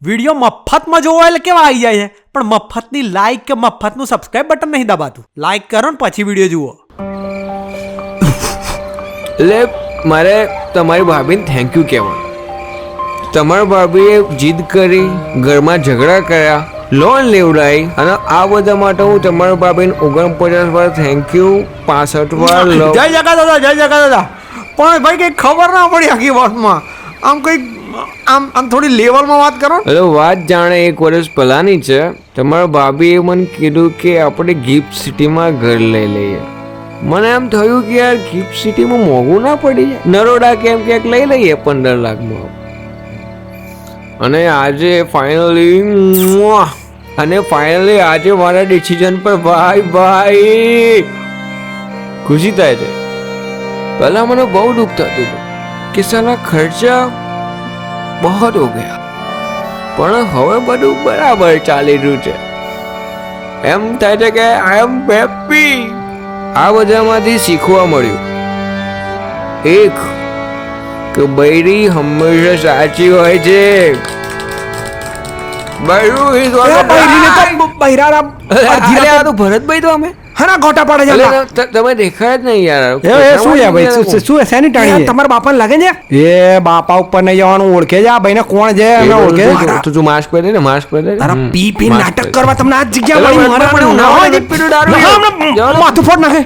Video મફતમાં જોવા એટલે કેવા આવી જાય છે, પણ મફતની લાઈક કે મફતનું સબસ્ક્રાઇબ બટન નહીં દબાતું. લાઈક કરો ને પછી વિડીયો જુઓ. એટલે મારે તમારી ભાભીને થેન્ક યુ કહેવાનું. તમારા ભાભીએ જીદ કરી, ઘરમાં ઝઘડા કર્યા, લોન લેવડાવી, અને આ બધા માટે હું તમારા ભાભીને 49 વાર થેન્ક યુ, 65 વાર જય જગા દાદા, જય જગા દાદા. પણ ભાઈ કંઈ ખબર ના પડી આખી વાતમાં. આમ કંઈક આમ થોડી લેવલમાં વાત કરો. એટલે વાત જાણે 1 વર્ષ પહેલાની છે. તમારા ભાભીએ મને કીધું કે આપણે ગિફ્ટ સિટીમાં ઘર લઈ લઈએ. મને એમ થયું કે યાર ગિફ્ટ સિટીમાં મોંઘું ના પડી જાય, નરોડા કેમ ક્યાંક લઈ લઈએ 15 લાખમાં. અને આજે ફાઇનલી આજે મારા ડિસિઝન પર ભાઈ ખુશી થાય છે. પહેલા મને બહુ દુઃખ થતું હતું કે સાલા ખર્ચા બહુ હો ગયા, પણ હવે બધું બરાબર ચાલી રહ્યું છે. એમ થાય છે કે આઈ એમ હેપી. આ બધામાંથી શીખવા મળ્યું એક કે બૈરી હંમેશા સાચી હોય છે. ભરતભાઈ તો અમે ગોટા પાડે છે. તમે દેખાય જ નહીં યાર. શું યાર ભાઈ, શું શેની ટાણી? તમારા બાપાને લાગે છે એ બાપા ઉપર નહીં જવાનું, ઓળખે છે આ ભાઈને કોણ છે, અમે ઓળખે છે. તું માસ્ક પહેરી દે ને, માસ્ક પહેરી દે. તારા પી પી નાટક કરવા તમને આ જગ્યા મળી. મારે પણ એવું ના હોય. માથું ફોડ નાખે.